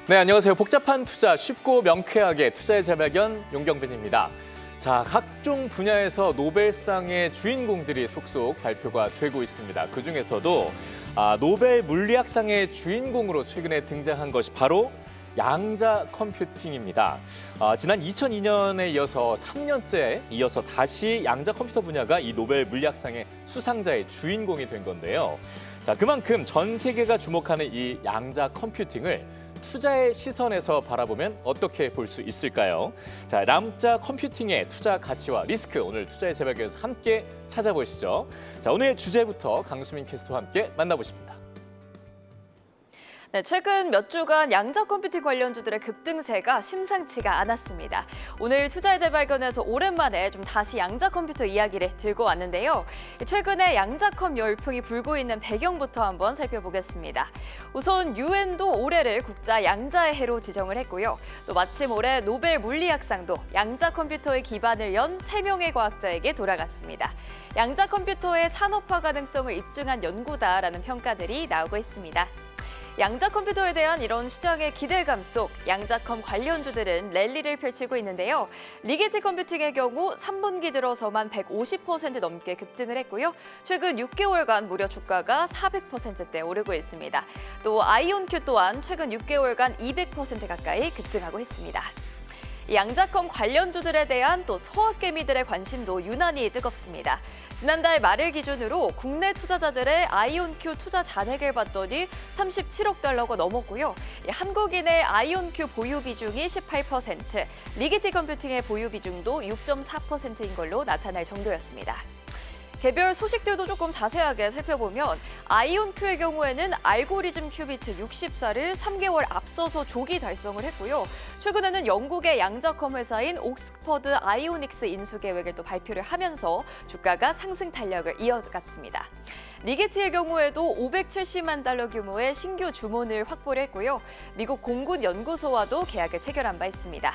네, 안녕하세요. 복잡한 투자 쉽고 명쾌하게 투자의 재발견 용경빈입니다. 자, 각종 분야에서 노벨상의 주인공들이 속속 발표가 되고 있습니다. 그중에서도 노벨 물리학상의 주인공으로 최근에 등장한 것이 바로 양자 컴퓨팅입니다. 지난 2002년에 이어서 3년째 이어서 다시 양자 컴퓨터 분야가 이 노벨 물리학상의 수상자의 주인공이 된 건데요. 자, 그만큼 전 세계가 주목하는 이 양자 컴퓨팅을 투자의 시선에서 바라보면 어떻게 볼 수 있을까요? 자, 양자 컴퓨팅의 투자 가치와 리스크, 오늘 투자의 새벽에서 함께 찾아보시죠. 자, 오늘 주제부터 강수민 캐스터와 함께 만나보십니다. 네, 최근 몇 주간 양자 컴퓨팅 관련주들의 급등세가 심상치가 않았습니다. 오늘 투자의 재발견에서 오랜만에 좀 다시 양자 컴퓨터 이야기를 들고 왔는데요. 최근에 양자컴 열풍이 불고 있는 배경부터 한번 살펴보겠습니다. 우선 유엔도 올해를 국자 양자의 해로 지정을 했고요. 또 마침 올해 노벨 물리학상도 양자 컴퓨터의 기반을 연 3명의 과학자에게 돌아갔습니다. 양자 컴퓨터의 산업화 가능성을 입증한 연구다라는 평가들이 나오고 있습니다. 양자 컴퓨터에 대한 이런 시장의 기대감 속 양자컴 관련주들은 랠리를 펼치고 있는데요. 리게트 컴퓨팅의 경우 3분기 들어서만 150% 넘게 급등을 했고요. 최근 6개월간 무려 주가가 400%대 오르고 있습니다. 또 아이온큐 또한 최근 6개월간 200% 가까이 급등하고 있습니다. 양자컴 관련주들에 대한 또 서학개미들의 관심도 유난히 뜨겁습니다. 지난달 말을 기준으로 국내 투자자들의 아이온큐 투자 잔액을 봤더니 37억 달러가 넘었고요. 한국인의 아이온큐 보유 비중이 18%, 리게티 컴퓨팅의 보유 비중도 6.4%인 걸로 나타날 정도였습니다. 개별 소식들도 조금 자세하게 살펴보면 아이온큐의 경우에는 알고리즘 큐비트 64를 3개월 앞서서 조기 달성을 했고요. 최근에는 영국의 양자컴 회사인 옥스퍼드 아이오닉스 인수 계획을 또 발표를 하면서 주가가 상승 탄력을 이어갔습니다. 리게트의 경우에도 570만 달러 규모의 신규 주문을 확보를 했고요. 미국 공군 연구소와도 계약을 체결한 바 있습니다.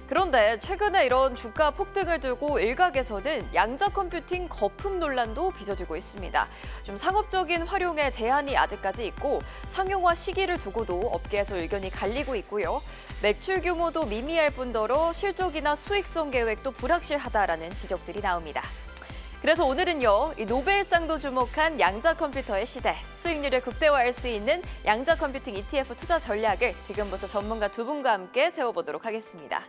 그런데 최근에 이런 주가 폭등을 두고 일각에서는 양자 컴퓨팅 거품 논란도 빚어지고 있습니다. 좀 상업적인 활용에 제한이 아직까지 있고 상용화 시기를 두고도 업계에서 의견이 갈리고 있고요. 매출 규모도 미미할 뿐더러 실적이나 수익성 계획도 불확실하다라는 지적들이 나옵니다. 그래서 오늘은요, 이 노벨상도 주목한 양자 컴퓨터의 시대, 수익률을 극대화할 수 있는 양자 컴퓨팅 ETF 투자 전략을 지금부터 전문가 두 분과 함께 세워보도록 하겠습니다.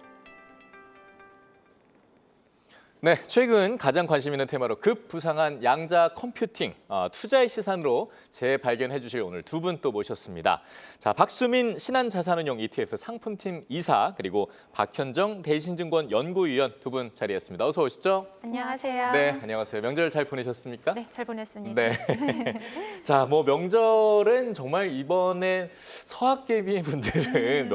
네, 최근 가장 관심 있는 테마로 급부상한 양자 컴퓨팅, 투자의 시선으로 재발견해 주실 오늘 두 분 또 모셨습니다. 자, 박수민 신한자산운용 ETF 상품팀 이사, 그리고 박현정 대신증권 연구위원 두 분 자리했습니다. 어서 오시죠. 안녕하세요. 네, 안녕하세요. 명절 잘 보내셨습니까? 네, 잘 보냈습니다. 네. 자, 뭐 명절은 정말 이번에 서학개미 분들은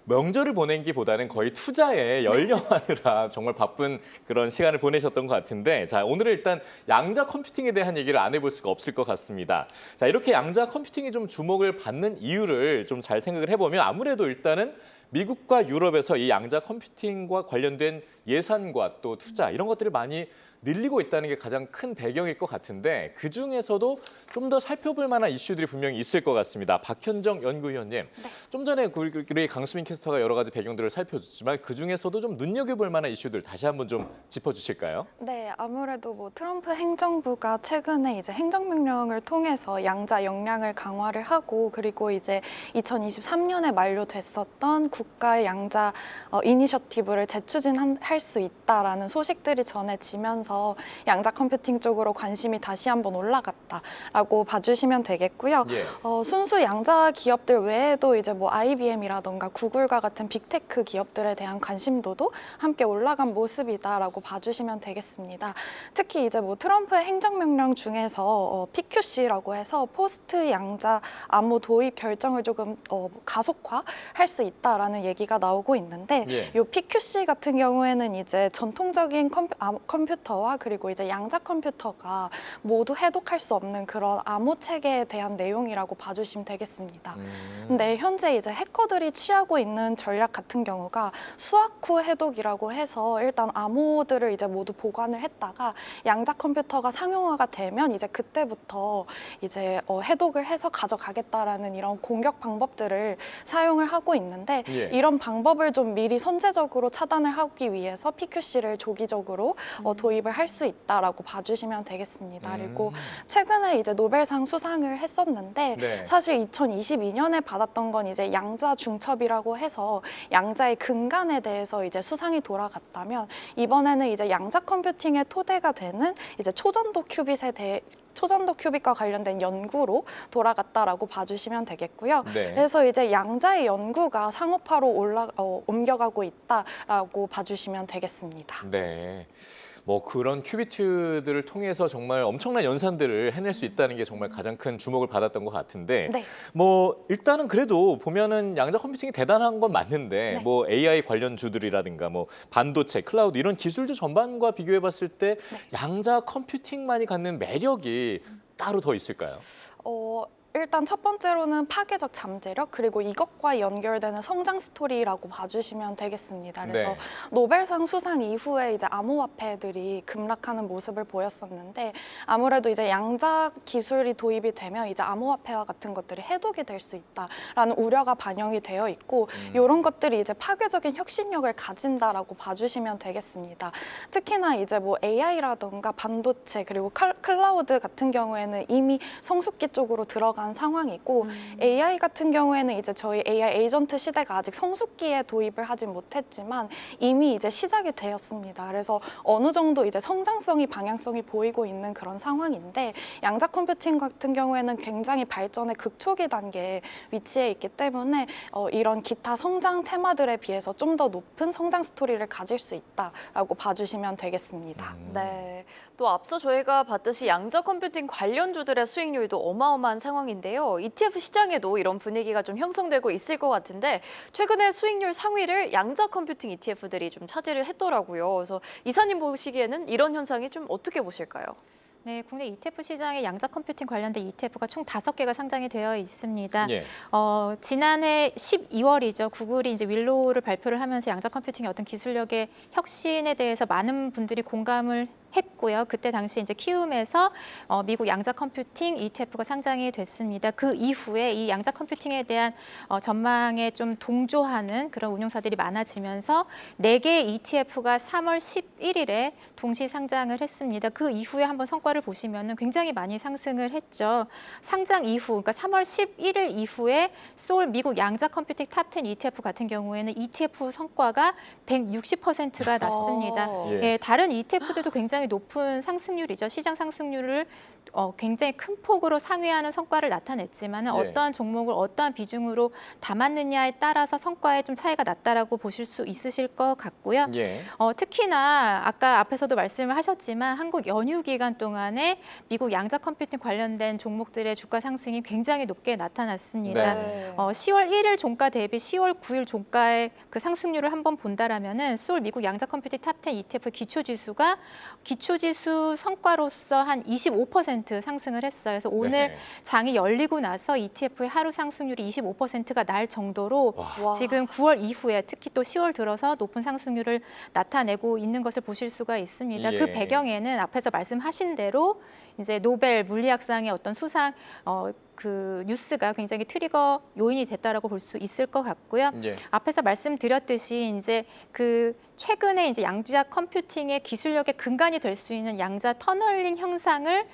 명절을 보내기보다는 거의 투자에 열령하느라 정말 바쁜 그런 시간을 보내셨던 것 같은데, 자, 오늘은 일단 양자 컴퓨팅에 대한 얘기를 안 해볼 수가 없을 것 같습니다. 자, 이렇게 양자 컴퓨팅이 좀 주목을 받는 이유를 좀 잘 생각을 해보면 아무래도 일단은 미국과 유럽에서 이 양자 컴퓨팅과 관련된 예산과 또 투자 이런 것들을 많이 늘리고 있다는 게 가장 큰 배경일 것 같은데, 그중에서도 좀 더 살펴볼 만한 이슈들이 분명히 있을 것 같습니다. 박현정 연구위원님, 좀 전에 우리 강수민 캐스터가 여러 가지 배경들을 살펴줬지만 그중에서도 좀 눈여겨볼 만한 이슈들 다시 한번 좀 짚어주실까요? 네, 아무래도 뭐 트럼프 행정부가 최근에 이제 행정명령을 통해서 양자 역량을 강화를 하고, 그리고 이제 2023년에 만료됐었던 국가의 양자 이니셔티브를 재추진할 수 있다라는 소식들이 전해지면서 양자 컴퓨팅 쪽으로 관심이 다시 한번 올라갔다라고 봐주시면 되겠고요. 예. 순수 양자 기업들 외에도 이제 뭐 IBM이라던가 구글과 같은 빅테크 기업들에 대한 관심도도 함께 올라간 모습이다라고 봐주시면 되겠습니다. 특히 이제 뭐 트럼프의 행정명령 중에서 PQC라고 해서 포스트 양자 암호 도입 결정을 조금 가속화할 수 있다라는 얘기가 나오고 있는데, 이 PQC 같은 경우에는 이제 전통적인 컴퓨터 컴퓨터와 그리고 이제 양자 컴퓨터가 모두 해독할 수 없는 그런 암호 체계에 대한 내용이라고 봐주시면 되겠습니다. 근데 현재 이제 해커들이 취하고 있는 전략 같은 경우가 수학 후 해독이라고 해서 일단 암호들을 이제 모두 보관을 했다가 양자 컴퓨터가 상용화가 되면 이제 그때부터 이제 해독을 해서 가져가겠다라는 이런 공격 방법들을 사용을 하고 있는데 예. 이런 방법을 좀 미리 선제적으로 차단을 하기 위해서 PQC를 조기적으로 도입을 할 수 있다라고 봐주시면 되겠습니다. 그리고 최근에 이제 노벨상 수상을 했었는데 네. 사실 2022년에 받았던 건 이제 양자 중첩이라고 해서 양자의 근간에 대해서 이제 수상이 돌아갔다면 이번에는 이제 양자 컴퓨팅의 토대가 되는 이제 초전도 큐빗과 관련된 연구로 돌아갔다라고 봐주시면 되겠고요. 네. 그래서 이제 양자의 연구가 상업화로 옮겨가고 있다라고 봐주시면 되겠습니다. 네. 뭐 그런 큐비트들을 통해서 정말 엄청난 연산들을 해낼 수 있다는 게 정말 가장 큰 주목을 받았던 것 같은데 네. 뭐 일단은 그래도 보면은 양자 컴퓨팅이 대단한 건 맞는데 네. 뭐 AI 관련주들이라든가 뭐 반도체, 클라우드 이런 기술주 전반과 비교해 봤을 때 양자 컴퓨팅만이 갖는 매력이 따로 더 있을까요? 일단 첫 번째로는 파괴적 잠재력 그리고 이것과 연결되는 성장 스토리라고 봐주시면 되겠습니다. 그래서 네. 노벨상 수상 이후에 이제 암호화폐들이 급락하는 모습을 보였었는데 아무래도 이제 양자 기술이 도입이 되면 이제 암호화폐와 같은 것들이 해독이 될 수 있다라는 우려가 반영이 되어 있고 이런 것들이 이제 파괴적인 혁신력을 가진다라고 봐주시면 되겠습니다. 특히나 이제 뭐 AI라던가 반도체 그리고 클라우드 같은 경우에는 이미 성숙기 쪽으로 들어간 상황이고 AI 같은 경우에는 이제 저희 AI 에이전트 시대가 아직 성숙기에 도입을 하진 못했지만 이미 이제 시작이 되었습니다. 그래서 어느 정도 이제 성장성이 방향성이 보이고 있는 그런 상황인데 양자 컴퓨팅 같은 경우에는 굉장히 발전의 극초기 단계에 위치해 있기 때문에 이런 기타 성장 테마들에 비해서 좀 더 높은 성장 스토리를 가질 수 있다라고 봐주시면 되겠습니다. 네. 또 앞서 저희가 봤듯이 양자 컴퓨팅 관련주들의 수익률도 어마어마한 상황인데요. ETF 시장에도 이런 분위기가 좀 형성되고 있을 것 같은데 최근에 수익률 상위를 양자 컴퓨팅 ETF들이 좀 차지를 했더라고요. 그래서 이사님 보시기에는 이런 현상이 좀 어떻게 보실까요? 네, 국내 ETF 시장에 양자 컴퓨팅 관련된 ETF가 총 5개가 상장이 되어 있습니다. 예. 지난해 12월이죠. 구글이 이제 윌로우를 발표를 하면서 양자 컴퓨팅의 어떤 기술력의 혁신에 대해서 많은 분들이 공감을 했고요. 그때 당시 이제 키움에서 미국 양자 컴퓨팅 ETF가 상장이 됐습니다. 그 이후에 이 양자 컴퓨팅에 대한 전망에 좀 동조하는 그런 운용사들이 많아지면서 4개의 ETF가 3월 11일에 동시 상장을 했습니다. 그 이후에 한번 성과를 보시면은 굉장히 많이 상승을 했죠. 상장 이후, 그러니까 3월 11일 이후에 소울 미국 양자 컴퓨팅 탑10 ETF 같은 경우에는 ETF 성과가 160%가 났습니다. 예. 예, 다른 ETF들도 굉장히 높은 상승률이죠. 시장 상승률을 굉장히 큰 폭으로 상회하는 성과를 나타냈지만 어떠한 종목을 어떠한 비중으로 담았느냐에 따라서 성과에 좀 차이가 났다라고 보실 수 있으실 것 같고요. 예. 특히나 아까 앞에서도 말씀을 하셨지만 한국 연휴 기간 동안에 미국 양자 컴퓨팅 관련된 종목들의 주가 상승이 굉장히 높게 나타났습니다. 네. 10월 1일 종가 대비 10월 9일 종가의 그 상승률을 한번 본다라면은 소울 미국 양자 컴퓨팅 탑10 ETF 기초지수가 기초지수 성과로서 한 25% 상승을 했어요. 그래서 오늘 네. 장이 열리고 나서 ETF의 하루 상승률이 25%가 날 정도로 와. 지금 9월 이후에 특히 또 10월 들어서 높은 상승률을 나타내고 있는 것을 보실 수가 있습니다. 예. 그 배경에는 앞에서 말씀하신 대로 이제 노벨 물리학상의 어떤 수상 그 뉴스가 굉장히 트리거 요인이 됐다라고 볼 수 있을 것 같고요. 예. 앞에서 말씀드렸듯이 이제 그 최근에 이제 양자 컴퓨팅의 기술력의 근간이 될 수 있는 양자 터널링 형상을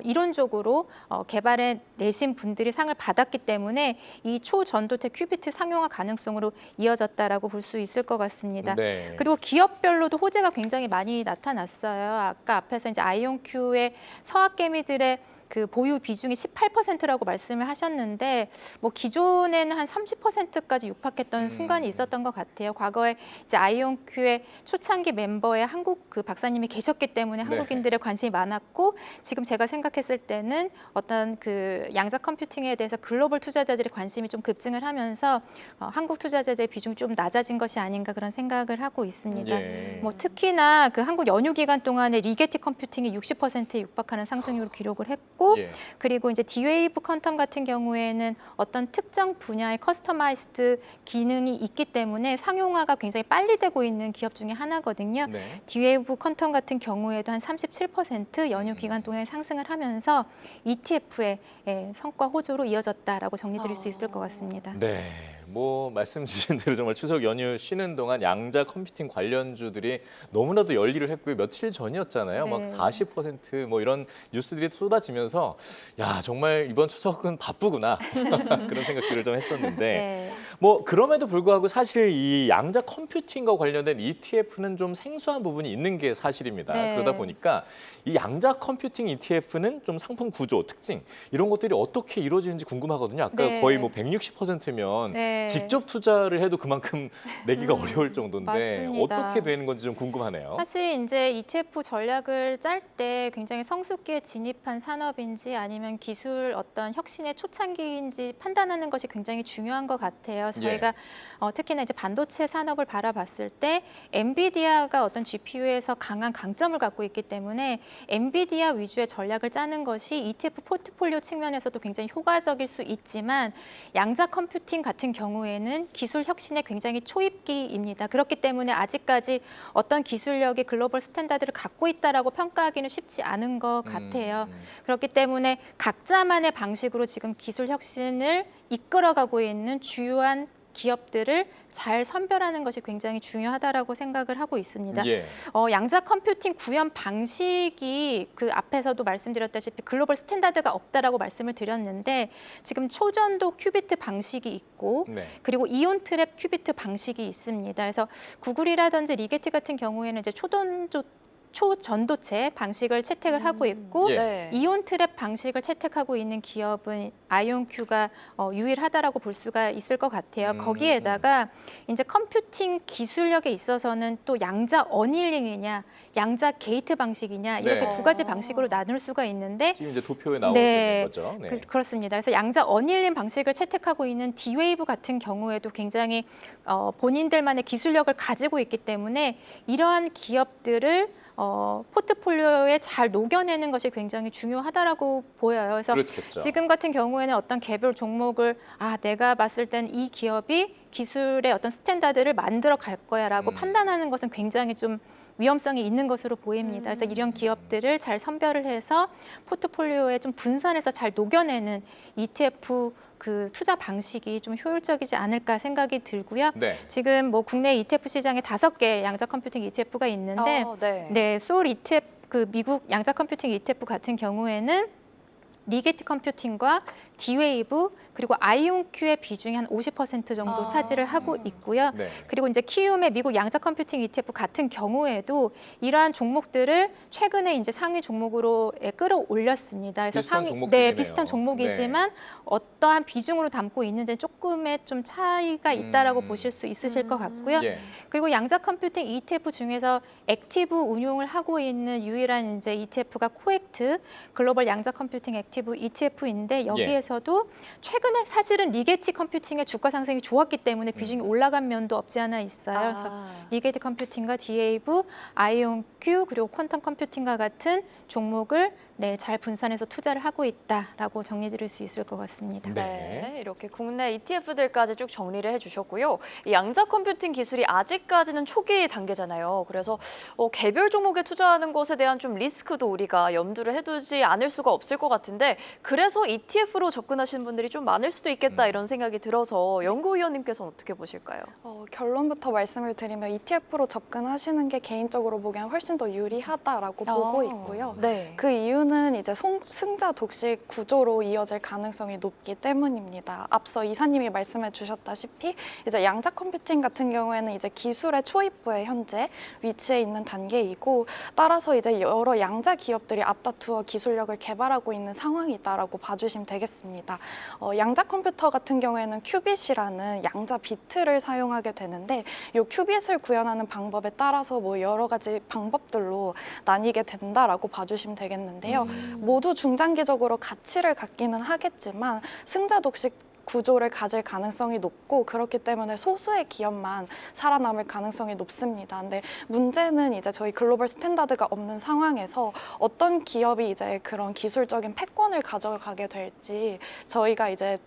이론적으로 개발해 내신 분들이 상을 받았기 때문에 이 초전도체 큐비트 상용화 가능성으로 이어졌다라고 볼 수 있을 것 같습니다. 네. 그리고 기업별로도 호재가 굉장히 많이 나타났어요. 아까 앞에서 이제 아이온큐의 서학개미들의 그 보유 비중이 18%라고 말씀을 하셨는데 뭐 기존에는 한 30%까지 육박했던 순간이 있었던 것 같아요. 과거에 이제 아이온큐의 초창기 멤버에 한국 그 박사님이 계셨기 때문에 네. 한국인들의 관심이 많았고 지금 제가 생각했을 때는 어떤 그 양자 컴퓨팅에 대해서 글로벌 투자자들의 관심이 좀 급증을 하면서 한국 투자자들의 비중이 좀 낮아진 것이 아닌가 그런 생각을 하고 있습니다. 예. 뭐 특히나 그 한국 연휴 기간 동안에 리게티 컴퓨팅이 60%에 육박하는 상승률을 기록을 했고 예. 그리고 이제 D-Wave 퀀텀 같은 경우에는 어떤 특정 분야의 커스터마이즈드 기능이 있기 때문에 상용화가 굉장히 빨리 되고 있는 기업 중에 하나거든요. 네. D-Wave 퀀텀 같은 경우에도 한 37% 연휴 기간 동안에 상승을 하면서 ETF의 성과 호조로 이어졌다라고 정리드릴 수 있을 것 같습니다. 네, 뭐 말씀 주신 대로 정말 추석 연휴 쉬는 동안 양자 컴퓨팅 관련주들이 너무나도 열일을 했고요. 며칠 전이었잖아요. 네. 막 40%뭐 이런 뉴스들이 쏟아지면서 야 정말 이번 추석은 바쁘구나 그런 생각들을 좀 했었는데 네. 뭐 그럼에도 불구하고 사실 이 양자 컴퓨팅과 관련된 ETF는 좀 생소한 부분이 있는 게 사실입니다. 네. 그러다 보니까 이 양자 컴퓨팅 ETF는 좀 상품 구조, 특징 이런 것들이 어떻게 이루어지는지 궁금하거든요. 아까 네. 거의 뭐 160%면 네. 직접 투자를 해도 그만큼 내기가 어려울 정도인데 맞습니다. 어떻게 되는 건지 좀 궁금하네요. 사실 이제 ETF 전략을 짤 때 굉장히 성숙기에 진입한 산업인지 아니면 기술 어떤 혁신의 초창기인지 판단하는 것이 굉장히 중요한 것 같아요. 저희가 특히나 이제 반도체 산업을 바라봤을 때 엔비디아가 어떤 GPU에서 강한 강점을 갖고 있기 때문에 엔비디아 위주의 전략을 짜는 것이 ETF 포트폴리오 측면에서도 굉장히 효과적일 수 있지만 양자 컴퓨팅 같은 경우에는 기술 혁신의 굉장히 초입기입니다. 그렇기 때문에 아직까지 어떤 기술력이 글로벌 스탠다드를 갖고 있다라고 평가하기는 쉽지 않은 것 같아요. 그렇기 때문에 각자만의 방식으로 지금 기술 혁신을 이끌어가고 있는 주요한 기업들을 잘 선별하는 것이 굉장히 중요하다라고 생각을 하고 있습니다. 예. 양자 컴퓨팅 구현 방식이 그 앞에서도 말씀드렸다시피 글로벌 스탠다드가 없다라고 말씀을 드렸는데 지금 초전도 큐비트 방식이 있고 네. 그리고 이온 트랩 큐비트 방식이 있습니다. 그래서 구글이라든지 리게티 같은 경우에는 이제 초전도체 방식을 채택을 하고 있고 예. 네. 이온 트랩 방식을 채택하고 있는 기업은 아이온큐가 유일하다라고 볼 수가 있을 것 같아요. 거기에다가 이제 컴퓨팅 기술력에 있어서는 또 양자 어닐링이냐, 양자 게이트 방식이냐 이렇게 네. 두 가지 방식으로 나눌 수가 있는데 지금 이제 도표에 나오고 네. 있는 거죠. 네. 그렇습니다. 그래서 양자 어닐링 방식을 채택하고 있는 D-Wave 같은 경우에도 굉장히 본인들만의 기술력을 가지고 있기 때문에 이러한 기업들을 포트폴리오에 잘 녹여내는 것이 굉장히 중요하다라고 보여요. 그래서 그렇겠죠. 지금 같은 경우에는 어떤 개별 종목을 내가 봤을 땐 이 기업이 기술의 어떤 스탠다드를 만들어 갈 거야라고 판단하는 것은 굉장히 좀 위험성이 있는 것으로 보입니다. 그래서 이런 기업들을 잘 선별을 해서 포트폴리오에 좀 분산해서 잘 녹여내는 ETF 그 투자 방식이 좀 효율적이지 않을까 생각이 들고요. 네. 지금 뭐 국내 ETF 시장에 5개 양자 컴퓨팅 ETF가 있는데 네. 소울 ETF 그 미국 양자 컴퓨팅 ETF 같은 경우에는 리게티 컴퓨팅과 D-Wave 그리고 아이온큐의 비중이 한 50% 정도 차지를 하고 있고요. 네. 그리고 이제 키움의 미국 양자 컴퓨팅 ETF 같은 경우에도 이러한 종목들을 최근에 이제 상위 종목으로 끌어올렸습니다. 그래서 비슷한 종목들이네요. 비슷한 종목이지만 어떠한 비중으로 담고 있는지 조금의 좀 차이가 있다라고 보실 수 있으실 것 같고요. 예. 그리고 양자 컴퓨팅 ETF 중에서 액티브 운용을 하고 있는 유일한 이제 ETF가 코액트 글로벌 양자 컴퓨팅 액티브 ETF인데 여기에서도 최근에 사실은 리게티 컴퓨팅의 주가 상승이 좋았기 때문에 비중이 올라간 면도 없지 않아 있어요. 그래서 리게티 컴퓨팅과 D-Wave, 아이온큐 그리고 퀀텀 컴퓨팅과 같은 종목을 잘 분산해서 투자를 하고 있다라고 정리드릴 수 있을 것 같습니다. 네, 이렇게 국내 ETF들까지 쭉 정리를 해주셨고요. 이 양자 컴퓨팅 기술이 아직까지는 초기 단계잖아요. 그래서 개별 종목에 투자하는 것에 대한 좀 리스크도 우리가 염두를 해두지 않을 수가 없을 것 같은데 그래서 ETF로 접근하시는 분들이 좀 많을 수도 있겠다 이런 생각이 들어서 연구위원님께서는 어떻게 보실까요? 결론부터 말씀을 드리면 ETF로 접근하시는 게 개인적으로 보기엔 훨씬 더 유리하다라고 보고 있고요. 네. 그 이유는 이유는 이제 승자 독식 구조로 이어질 가능성이 높기 때문입니다. 앞서 이사님이 말씀해 주셨다시피 이제 양자 컴퓨팅 같은 경우에는 이제 기술의 초입부에 현재 위치해 있는 단계이고, 따라서 이제 여러 양자 기업들이 앞다투어 기술력을 개발하고 있는 상황이다라고 봐주시면 되겠습니다. 양자 컴퓨터 같은 경우에는 큐빗이라는 양자 비트를 사용하게 되는데, 이 큐빗을 구현하는 방법에 따라서 뭐 여러 가지 방법들로 나뉘게 된다라고 봐주시면 되겠는데요. 모두 중장기적으로 가치를 갖기는 하겠지만 승자 독식 구조를 가질 가능성이 높고, 그렇기 때문에 소수의 기업만 살아남을 가능성이 높습니다. 근데 문제는 이제 저희 글로벌 스탠다드가 없는 상황에서 어떤 기업이 이제 그런 기술적인 패권을 가져가게 될지 저희가 이제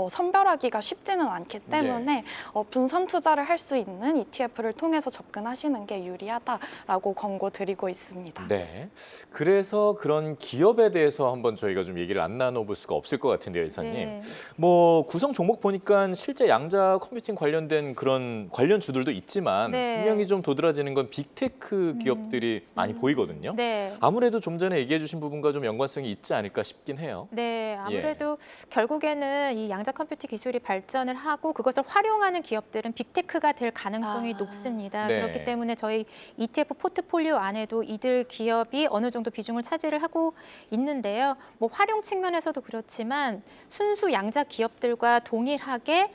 선별하기가 쉽지는 않기 때문에 분산 투자를 할 수 있는 ETF를 통해서 접근하시는 게 유리하다라고 권고드리고 있습니다. 네. 그래서 그런 기업에 대해서 한번 저희가 좀 얘기를 안 나눠볼 수가 없을 것 같은데요, 이사님. 네. 뭐 구성 종목 보니까 실제 양자 컴퓨팅 관련된 그런 관련주들도 있지만 네. 분명히 좀 도드라지는 건 빅테크 기업들이 많이 보이거든요. 네. 아무래도 좀 전에 얘기해 주신 부분과 좀 연관성이 있지 않을까 싶긴 해요. 네, 아무래도 결국에는 이 양자 컴퓨팅 기술이 발전을 하고 그것을 활용하는 기업들은 빅테크가 될 가능성이 높습니다. 네. 그렇기 때문에 저희 ETF 포트폴리오 안에도 이들 기업이 어느 정도 비중을 차지를 하고 있는데요. 뭐 활용 측면에서도 그렇지만 순수 양자 기업들과 동일하게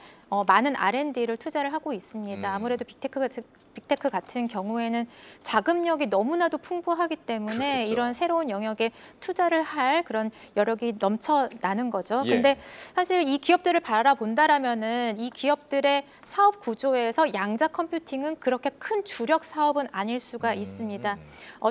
많은 R&D를 투자를 하고 있습니다. 아무래도 빅테크 같은 경우에는 자금력이 너무나도 풍부하기 때문에 그렇겠죠. 이런 새로운 영역에 투자를 할 그런 여력이 넘쳐나는 거죠. 예. 근데 사실 이 기업들을 바라본다라면은 이 기업들의 사업 구조에서 양자 컴퓨팅은 그렇게 큰 주력 사업은 아닐 수가 있습니다.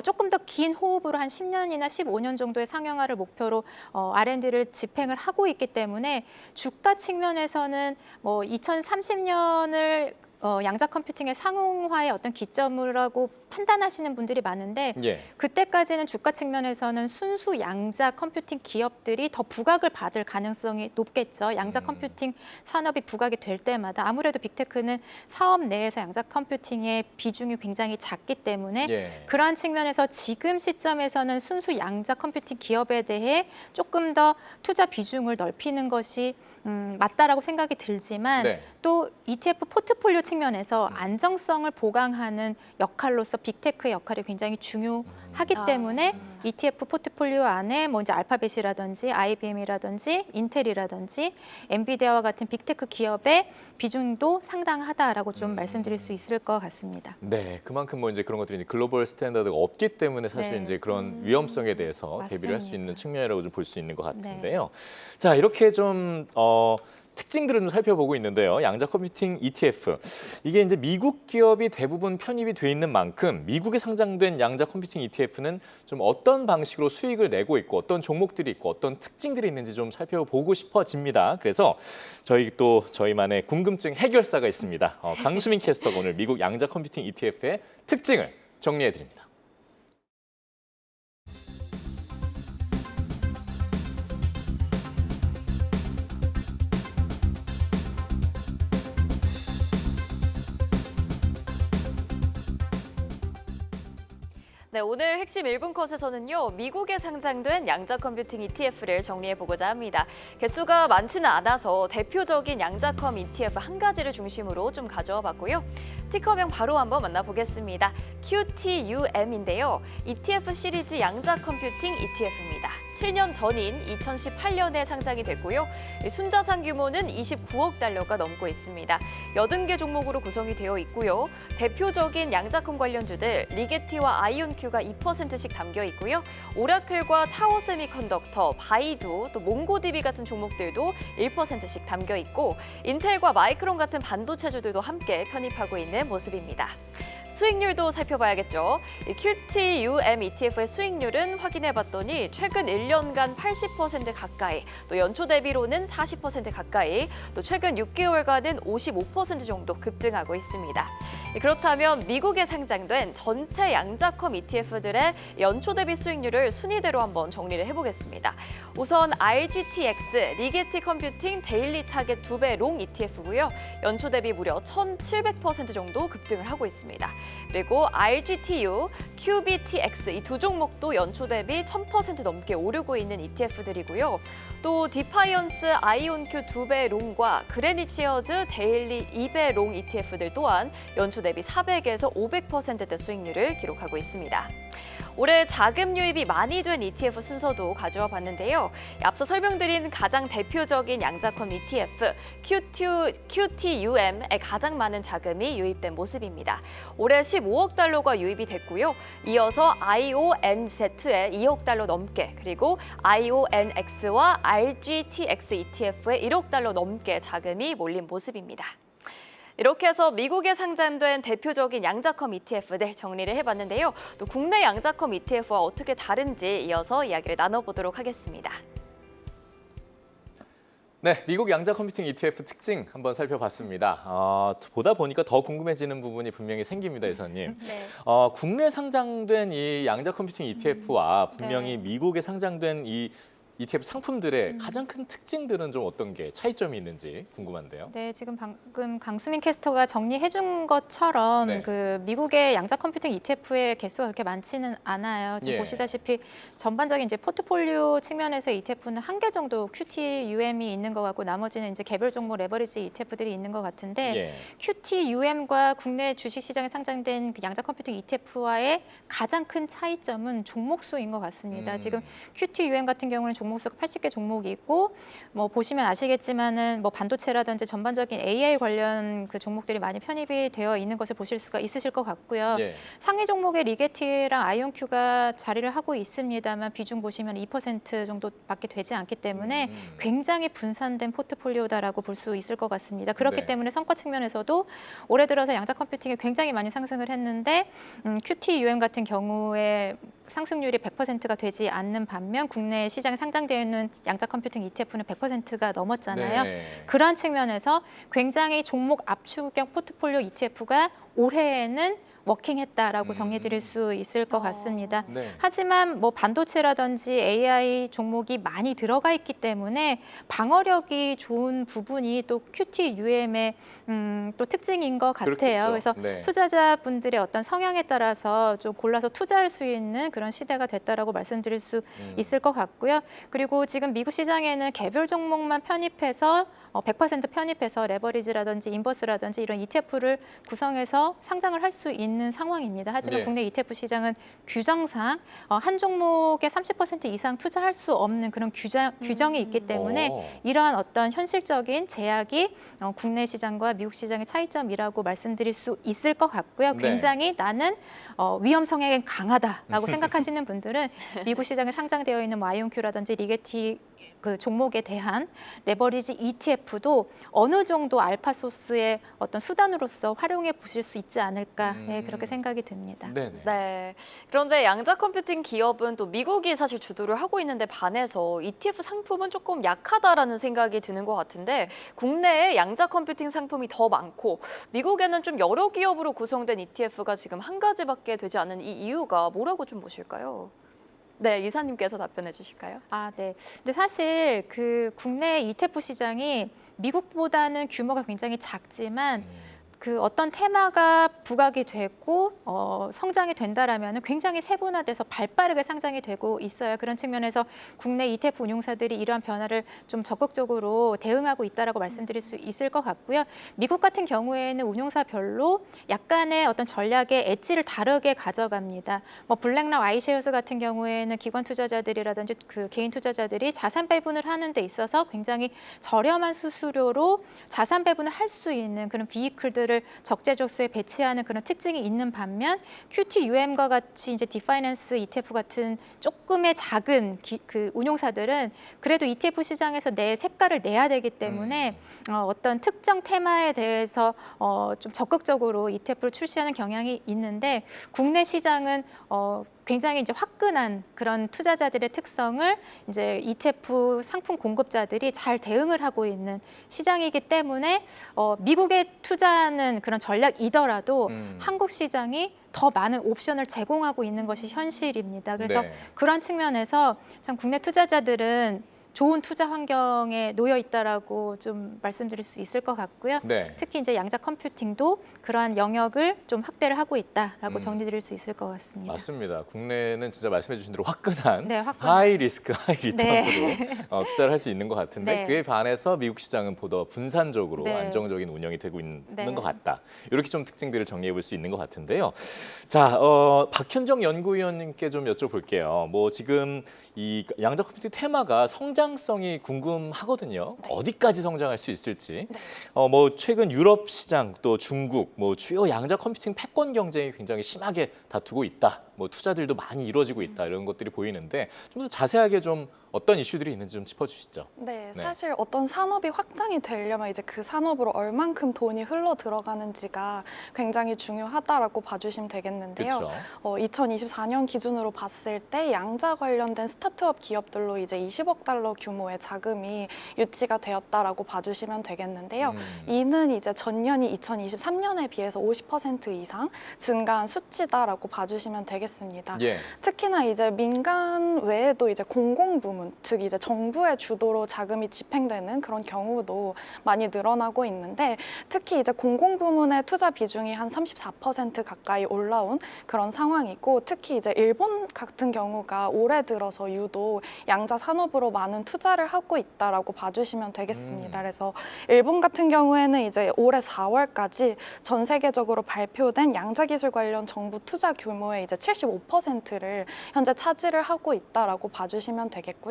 조금 더 긴 호흡으로 한 10년이나 15년 정도의 상용화를 목표로 R&D를 집행을 하고 있기 때문에 주가 측면에서는 뭐 2030년을 양자 컴퓨팅의 상용화의 어떤 기점이라고 판단하시는 분들이 많은데 예. 그때까지는 주가 측면에서는 순수 양자 컴퓨팅 기업들이 더 부각을 받을 가능성이 높겠죠. 양자 컴퓨팅 산업이 부각이 될 때마다 아무래도 빅테크는 사업 내에서 양자 컴퓨팅의 비중이 굉장히 작기 때문에 예. 그러한 측면에서 지금 시점에서는 순수 양자 컴퓨팅 기업에 대해 조금 더 투자 비중을 넓히는 것이 맞다라고 생각이 들지만 네. 또 ETF 포트폴리오 측면에서 안정성을 보강하는 역할로서 빅테크의 역할이 굉장히 중요하기 때문에 ETF 포트폴리오 안에 뭐 이제 알파벳이라든지 IBM이라든지 인텔이라든지 엔비디아와 같은 빅테크 기업의 비중도 상당하다라고 좀 말씀드릴 수 있을 것 같습니다. 네, 그만큼 뭐 이제 그런 것들이 이제 글로벌 스탠다드가 없기 때문에 사실 네. 이제 그런 위험성에 대해서 대비를 할 수 맞습니다. 있는 측면이라고 좀 볼 수 있는 것 네. 같은데요. 자, 이렇게 좀 특징들을 좀 살펴보고 있는데요. 양자 컴퓨팅 ETF. 이게 이제 미국 기업이 대부분 편입이 돼 있는 만큼 미국에 상장된 양자 컴퓨팅 ETF는 좀 어떤 방식으로 수익을 내고 있고 어떤 종목들이 있고 어떤 특징들이 있는지 좀 살펴보고 싶어집니다. 그래서 저희만의 궁금증 해결사가 있습니다. 강수민 캐스터가 오늘 미국 양자 컴퓨팅 ETF의 특징을 정리해 드립니다. 네, 오늘 핵심 1분 컷에서는요, 미국에 상장된 양자 컴퓨팅 ETF를 정리해보고자 합니다. 개수가 많지는 않아서 대표적인 양자컴 ETF 한 가지를 중심으로 좀 가져와 봤고요. 티커명 바로 한번 만나보겠습니다. QTUM인데요. ETF 시리즈 양자 컴퓨팅 ETF입니다. 7년 전인 2018년에 상장이 됐고요. 순자산 규모는 29억 달러가 넘고 있습니다. 80개 종목으로 구성이 되어 있고요. 대표적인 양자컴 관련주들 리게티와 아이온큐가 2%씩 담겨 있고요. 오라클과 타워 세미컨덕터, 바이두, 또 몽고DB 같은 종목들도 1%씩 담겨 있고 인텔과 마이크론 같은 반도체주들도 함께 편입하고 있는 모습입니다. 수익률도 살펴봐야겠죠. QTUM ETF의 수익률은 확인해봤더니 최근 1년간 80% 가까이, 또 연초 대비로는 40% 가까이, 또 최근 6개월간은 55% 정도 급등하고 있습니다. 그렇다면 미국에 상장된 전체 양자컴 ETF들의 연초 대비 수익률을 순위대로 한번 정리를 해보겠습니다. 우선 RGTX, 리게티 컴퓨팅 데일리 타겟 2배 롱 ETF고요. 연초 대비 무려 1,700% 정도 급등을 하고 있습니다. 그리고 RGTU, QBTX 이 두 종목도 연초 대비 1000% 넘게 오르고 있는 ETF들이고요. 또 디파이언스 아이온큐 2배 롱과 그레니치어즈 데일리 2배 롱 ETF들 또한 연초 대비 400에서 500%대 수익률을 기록하고 있습니다. 올해 자금 유입이 많이 된 ETF 순서도 가져와 봤는데요. 앞서 설명드린 가장 대표적인 양자컴 ETF QTUM에 가장 많은 자금이 유입된 모습입니다. 올해 15억 달러가 유입이 됐고요. 이어서 IONZ에 2억 달러 넘게, 그리고 IONX와 RGTX ETF에 1억 달러 넘게 자금이 몰린 모습입니다. 이렇게 해서 미국에 상장된 대표적인 양자컴 ETF들 정리를 해봤는데요. 또 국내 양자컴 ETF와 어떻게 다른지 이어서 이야기를 나눠보도록 하겠습니다. 네, 미국 양자 컴퓨팅 ETF 특징 한번 살펴봤습니다. 보다 보니까 더 궁금해지는 부분이 분명히 생깁니다, 이사님. 네. 국내 상장된 이 양자 컴퓨팅 ETF와 분명히 네. 미국에 상장된 이 ETF 상품들의 가장 큰 특징들은 좀 어떤 게 차이점이 있는지 궁금한데요. 네, 지금 방금 강수민 캐스터가 정리해준 것처럼 네. 그 미국의 양자 컴퓨팅 ETF의 개수가 그렇게 많지는 않아요. 지금 예. 보시다시피 전반적인 이제 포트폴리오 측면에서 ETF는 한 개 정도 QTUM이 있는 것 같고 나머지는 이제 개별 종목 레버리지 ETF들이 있는 것 같은데 예. QTUM과 국내 주식시장에 상장된 그 양자 컴퓨팅 ETF와의 가장 큰 차이점은 종목수인 것 같습니다. 지금 QTUM 같은 경우는 종목수가 80개 종목이 있고 뭐 보시면 아시겠지만은 뭐 반도체라든지 전반적인 AI 관련 그 종목들이 많이 편입이 되어 있는 것을 보실 수가 있으실 것 같고요. 예. 상위 종목의 리게티랑 아이온큐가 자리를 하고 있습니다만 비중 보시면 2% 정도밖에 되지 않기 때문에 굉장히 분산된 포트폴리오다라고 볼 수 있을 것 같습니다. 그렇기 네. 때문에 성과 측면에서도 올해 들어서 양자 컴퓨팅이 굉장히 많이 상승을 했는데 QTUM 같은 경우에 상승률이 100%가 되지 않는 반면 국내 시장에 상장되어 있는 양자 컴퓨팅 ETF는 100%가 넘었잖아요. 네. 그런 측면에서 굉장히 종목 압축형 포트폴리오 ETF가 올해에는 워킹했다라고 정리드릴 수 있을 것 같습니다. 네. 하지만 뭐 반도체라든지 AI 종목이 많이 들어가 있기 때문에 방어력이 좋은 부분이 또 QTUM의 또 특징인 것 같아요. 그렇겠죠. 그래서 네. 투자자분들의 어떤 성향에 따라서 좀 골라서 투자할 수 있는 그런 시대가 됐다라고 말씀드릴 수 있을 것 같고요. 그리고 지금 미국 시장에는 개별 종목만 편입해서 100% 편입해서 레버리지라든지 인버스라든지 이런 ETF를 구성해서 상장을 할 수 있는 상황입니다. 하지만 네. 국내 ETF 시장은 규정상 한 종목에 30% 이상 투자할 수 없는 그런 규정이 있기 때문에 이러한 어떤 현실적인 제약이 국내 시장과 미국 시장의 차이점이라고 말씀드릴 수 있을 것 같고요. 네. 굉장히 나는 위험 성향이 강하다라고 생각하시는 분들은 미국 시장에 상장되어 있는 뭐 아이온큐라든지 리게티 그 종목에 대한 레버리지 ETF도 어느 정도 알파 소스의 어떤 수단으로서 활용해 보실 수 있지 않을까 그렇게 생각이 듭니다. 네네. 네. 그런데 양자 컴퓨팅 기업은 또 미국이 사실 주도를 하고 있는데 반해서 ETF 상품은 조금 약하다라는 생각이 드는 것 같은데 국내에 양자 컴퓨팅 상품이 더 많고 미국에는 좀 여러 기업으로 구성된 ETF가 지금 한 가지밖에 되지 않은 이 이유가 뭐라고 좀 보실까요? 네, 이사님께서 답변해 주실까요? 네. 근데 사실 그 국내 ETF 시장이 미국보다는 규모가 굉장히 작지만 그 어떤 테마가 부각이 되고 성장이 된다라면 굉장히 세분화돼서 발빠르게 상장이 되고 있어요. 그런 측면에서 국내 ETF 운용사들이 이러한 변화를 좀 적극적으로 대응하고 있다라고 말씀드릴 수 있을 것 같고요. 미국 같은 경우에는 운용사별로 약간의 어떤 전략의 엣지를 다르게 가져갑니다. 뭐 블랙락 아이쉐어스 같은 경우에는 기관 투자자들이라든지 그 개인 투자자들이 자산 배분을 하는 데 있어서 굉장히 저렴한 수수료로 자산 배분을 할 수 있는 그런 비이클들 적재적소에 배치하는 그런 특징이 있는 반면 QTUM과 같이 이제 디파이낸스 ETF 같은 조금의 작은 그 운용사들은 그래도 ETF 시장에서 내 색깔을 내야 되기 때문에 어떤 특정 테마에 대해서 좀 적극적으로 ETF를 출시하는 경향이 있는데 국내 시장은 굉장히 이제 화끈한 그런 투자자들의 특성을 이제 ETF 상품 공급자들이 잘 대응을 하고 있는 시장이기 때문에 미국에 투자하는 그런 전략이더라도 한국 시장이 더 많은 옵션을 제공하고 있는 것이 현실입니다. 그래서 네. 그런 측면에서 참 국내 투자자들은 좋은 투자 환경에 놓여 있다라고 좀 말씀드릴 수 있을 것 같고요. 네. 특히 이제 양자 컴퓨팅도 그러한 영역을 좀 확대를 하고 있다라고 음. 정리드릴 수 있을 것 같습니다. 맞습니다. 국내는 진짜 말씀해 주신 대로 화끈한 네, 화끈한. 하이 리스크 하이 리턴으로 네. 투자를 할 수 있는 것 같은데 네. 그에 반해서 미국 시장은 보다 분산적으로 네. 안정적인 운영이 되고 있는 네. 것 같다. 이렇게 좀 특징들을 정리해 볼 수 있는 것 같은데요. 자, 박현정 연구위원님께 좀 여쭤볼게요. 뭐 지금 이 양자 컴퓨팅 테마가 성장성이 궁금하거든요. 어디까지 성장할 수 있을지. 뭐 최근 유럽 시장 또 중국 뭐 주요 양자 컴퓨팅 패권 경쟁이 굉장히 심하게 다투고 있다. 뭐 투자들도 많이 이루어지고 있다. 이런 것들이 보이는데 좀 더 자세하게 좀 어떤 이슈들이 있는지 좀 짚어주시죠. 네, 네. 사실 어떤 산업이 확장이 되려면 이제 그 산업으로 얼만큼 돈이 흘러 들어가는지가 굉장히 중요하다라고 봐주시면 되겠는데요. 그렇죠. 2024년 기준으로 봤을 때 양자 관련된 스타트업 기업들로 이제 20억 달러 규모의 자금이 유치가 되었다라고 봐주시면 되겠는데요. 이는 이제 전년이 2023년에 비해서 50% 이상 증가한 수치다라고 봐주시면 되겠습니다. 예. 특히나 이제 민간 외에도 이제 공공 부문, 즉 이제 정부의 주도로 자금이 집행되는 그런 경우도 많이 늘어나고 있는데 특히 이제 공공 부문의 투자 비중이 한 34% 가까이 올라온 그런 상황이고 특히 이제 일본 같은 경우가 올해 들어서 유독 양자 산업으로 많은 투자를 하고 있다라고 봐주시면 되겠습니다. 그래서 일본 같은 경우에는 이제 올해 4월까지 전 세계적으로 발표된 양자 기술 관련 정부 투자 규모의 이제 75%를 현재 차지를 하고 있다라고 봐주시면 되겠고요.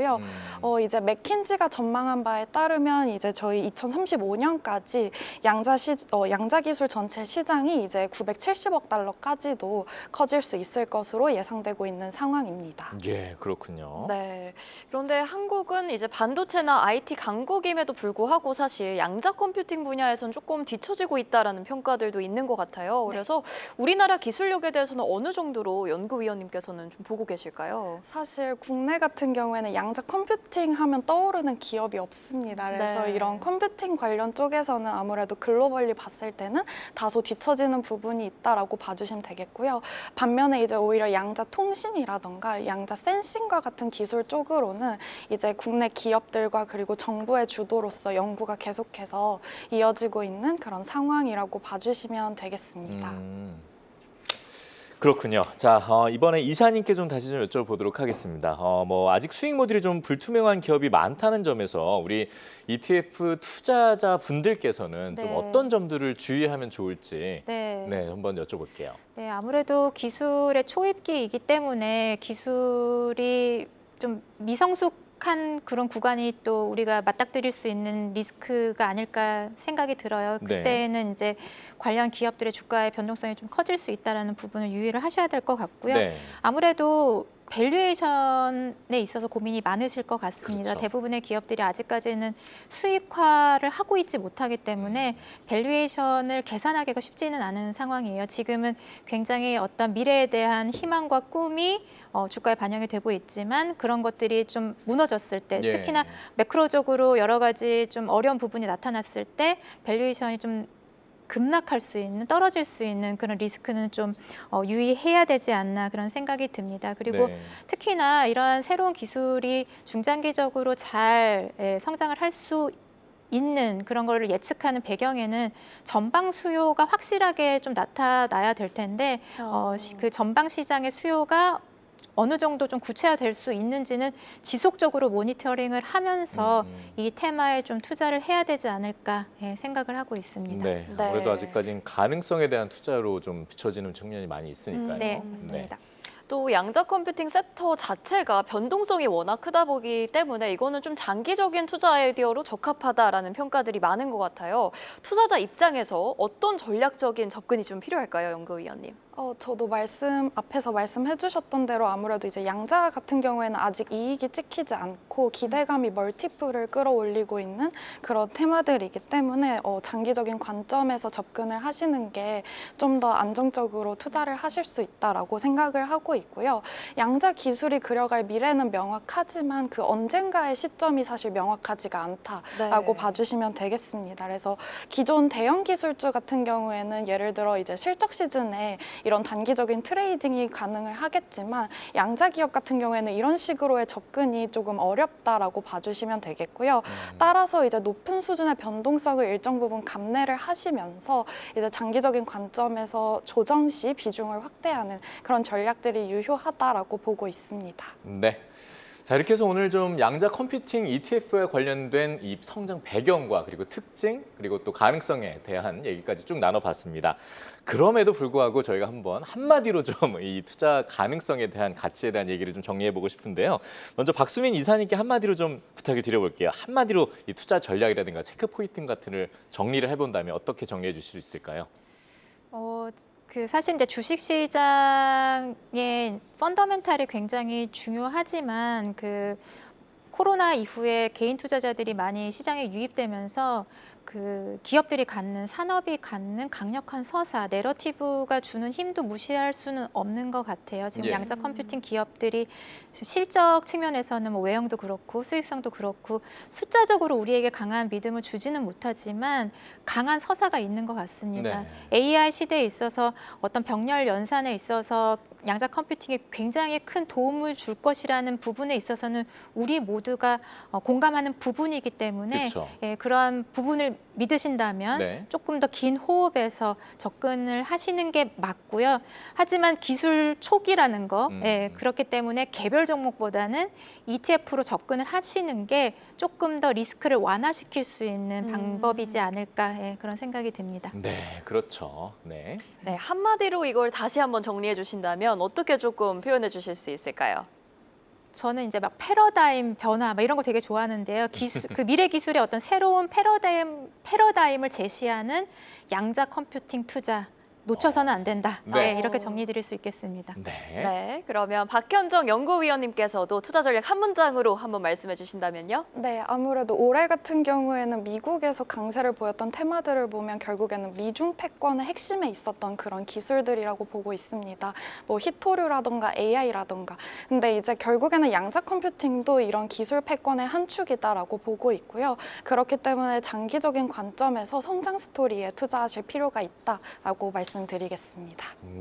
이제 맥킨지가 전망한 바에 따르면 이제 저희 2035년까지 양자 기술 전체 시장이 이제 970억 달러까지도 커질 수 있을 것으로 예상되고 있는 상황입니다. 예, 그렇군요. 네. 그런데 한국은 이제 반도체나 IT 강국임에도 불구하고 사실 양자 컴퓨팅 분야에선 조금 뒤처지고 있다라는 평가들도 있는 것 같아요. 그래서 우리나라 기술력에 대해서는 어느 정도로 연구위원님께서는 좀 보고 계실까요? 사실 국내 같은 경우에는 양자 컴퓨팅 하면 떠오르는 기업이 없습니다. 그래서 네. 이런 컴퓨팅 관련 쪽에서는 아무래도 글로벌리 봤을 때는 다소 뒤처지는 부분이 있다라고 봐주시면 되겠고요. 반면에 이제 오히려 양자 통신이라던가 양자 센싱과 같은 기술 쪽으로는 이제 국내 기업들과 그리고 정부의 주도로서 연구가 계속해서 이어지고 있는 그런 상황이라고 봐주시면 되겠습니다. 그렇군요. 자, 이번에 이사님께 좀 다시 좀 여쭤보도록 하겠습니다. 뭐 아직 수익 모델이 좀 불투명한 기업이 많다는 점에서 우리 ETF 투자자 분들께서는 좀 네. 어떤 점들을 주의하면 좋을지 네. 한번 여쭤볼게요. 네, 아무래도 기술의 초입기이기 때문에 기술이 좀 미성숙한 그런 구간이 또 우리가 맞닥뜨릴 수 있는 리스크가 아닐까 생각이 들어요. 네. 그때는 이제 관련 기업들의 주가의 변동성이 좀 커질 수 있다는 부분을 유의를 하셔야 될 것 같고요. 네. 아무래도 밸류에이션에 있어서 고민이 많으실 것 같습니다. 그렇죠. 대부분의 기업들이 아직까지는 수익화를 하고 있지 못하기 때문에 밸류에이션을 계산하기가 쉽지는 않은 상황이에요. 지금은 굉장히 어떤 미래에 대한 희망과 꿈이 주가에 반영이 되고 있지만 그런 것들이 좀 무너졌을 때 예. 특히나 매크로적으로 여러 가지 좀 어려운 부분이 나타났을 때 밸류에이션이 좀 급락할 수 있는, 떨어질 수 있는 그런 리스크는 좀 유의해야 되지 않나 그런 생각이 듭니다. 그리고 네. 특히나 이러한 새로운 기술이 중장기적으로 잘 성장을 할 수 있는 그런 거를 예측하는 배경에는 전방 수요가 확실하게 좀 나타나야 될 텐데 그 전방 시장의 수요가 어느 정도 좀 구체화될 수 있는지는 지속적으로 모니터링을 하면서 이 테마에 좀 투자를 해야 되지 않을까 생각을 하고 있습니다. 네. 네. 아무래도 아직까지는 가능성에 대한 투자로 좀 비춰지는 측면이 많이 있으니까요. 네, 맞습니다. 또 양자 컴퓨팅 섹터 자체가 변동성이 워낙 크다 보기 때문에 이거는 좀 장기적인 투자 아이디어로 적합하다라는 평가들이 많은 것 같아요. 투자자 입장에서 어떤 전략적인 접근이 좀 필요할까요, 연구위원님? 저도 앞에서 말씀해 주셨던 대로 아무래도 이제 양자 같은 경우에는 아직 이익이 찍히지 않고 기대감이 멀티플을 끌어올리고 있는 그런 테마들이기 때문에 장기적인 관점에서 접근을 하시는 게 좀 더 안정적으로 투자를 하실 수 있다라고 생각을 하고 있고요. 양자 기술이 그려갈 미래는 명확하지만 그 언젠가의 시점이 사실 명확하지가 않다라고 봐주시면 되겠습니다. 그래서 기존 대형 기술주 같은 경우에는 예를 들어 이제 실적 시즌에 이런 단기적인 트레이딩이 가능을 하겠지만 양자 기업 같은 경우에는 이런 식으로의 접근이 조금 어렵다라고 봐주시면 되겠고요. 따라서 이제 높은 수준의 변동성을 일정 부분 감내를 하시면서 이제 장기적인 관점에서 조정 시 비중을 확대하는 그런 전략들이 유효하다라고 보고 있습니다. 네. 자, 이렇게 해서 오늘 좀 양자 컴퓨팅 ETF에 관련된 이 성장 배경과 그리고 특징 그리고 또 가능성에 대한 얘기까지 쭉 나눠봤습니다. 그럼에도 불구하고 저희가 한번 한마디로 좀 이 투자 가능성에 대한 가치에 대한 얘기를 좀 정리해보고 싶은데요. 먼저 박수민 이사님께 한마디로 좀 부탁을 드려볼게요. 한마디로 이 투자 전략이라든가 체크 포인트 같은 걸 정리를 해본다면 어떻게 정리해 주실 수 있을까요? 사실 이제 주식 시장의 펀더멘탈이 굉장히 중요하지만 코로나 이후에 개인 투자자들이 많이 시장에 유입되면서 기업들이 갖는 산업이 갖는 강력한 서사, 내러티브가 주는 힘도 무시할 수는 없는 것 같아요. 지금 예. 양자 컴퓨팅 기업들이 실적 측면에서는 뭐 외형도 그렇고 수익성도 그렇고 숫자적으로 우리에게 강한 믿음을 주지는 못하지만 강한 서사가 있는 것 같습니다. 네. AI 시대에 있어서 어떤 병렬 연산에 있어서 양자 컴퓨팅이 굉장히 큰 도움을 줄 것이라는 부분에 있어서는 우리 모두가 공감하는 부분이기 때문에 그렇죠. 그러한 부분을 믿으신다면 네. 조금 더 긴 호흡에서 접근을 하시는 게 맞고요. 하지만 기술 초기라는 거 그렇기 때문에 개별 종목보다는 ETF로 접근을 하시는 게 조금 더 리스크를 완화시킬 수 있는 방법이지 않을까 그런 생각이 듭니다. 네, 그렇죠. 네. 네, 한마디로 이걸 다시 한번 정리해 주신다면 어떻게 조금 표현해 주실 수 있을까요? 저는 이제 막 패러다임 변화 이런 거 되게 좋아하는데요. 미래 기술의 어떤 새로운 패러다임을 제시하는 양자 컴퓨팅 투자 놓쳐서는 안 된다. 네. 네, 이렇게 정리드릴 수 있겠습니다. 네. 네, 그러면 박현정 연구위원님께서도 투자 전략 한 문장으로 한번 말씀해 주신다면요? 네, 아무래도 올해 같은 경우에는 미국에서 강세를 보였던 테마들을 보면 결국에는 미중 패권의 핵심에 있었던 그런 기술들이라고 보고 있습니다. 뭐 히토류라던가 AI라던가. 근데 이제 결국에는 양자 컴퓨팅도 이런 기술 패권의 한 축이다라고 보고 있고요. 그렇기 때문에 장기적인 관점에서 성장 스토리에 투자하실 필요가 있다라고 말씀드리겠습니다.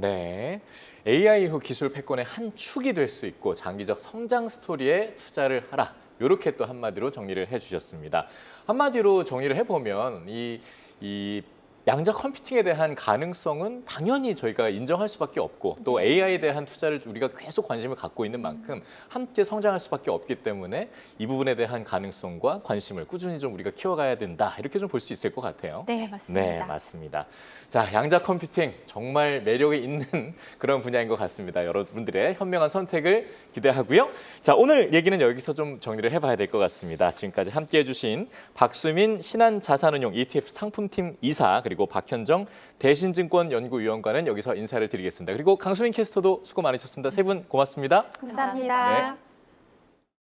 네, AI 후 기술 패권의 한 축이 될 수 있고 장기적 성장 스토리에 투자를 하라. 이렇게 또 한마디로 정리를 해주셨습니다. 한마디로 정리를 해보면 이 양자 컴퓨팅에 대한 가능성은 당연히 저희가 인정할 수밖에 없고 또 AI에 대한 투자를 우리가 계속 관심을 갖고 있는 만큼 함께 성장할 수밖에 없기 때문에 이 부분에 대한 가능성과 관심을 꾸준히 좀 우리가 키워가야 된다. 이렇게 좀 볼 수 있을 것 같아요. 네, 맞습니다. 네, 맞습니다. 자, 양자 컴퓨팅 정말 매력이 있는 그런 분야인 것 같습니다. 여러분들의 현명한 선택을 기대하고요. 자, 오늘 얘기는 여기서 좀 정리를 해봐야 될 것 같습니다. 지금까지 함께해 주신 박수민 신한자산운용 ETF 상품팀 이사 그리고 박현정 대신증권 연구위원과는 여기서 인사를 드리겠습니다. 그리고 강수민 캐스터도 수고 많으셨습니다. 세 분 고맙습니다. 감사합니다. 네.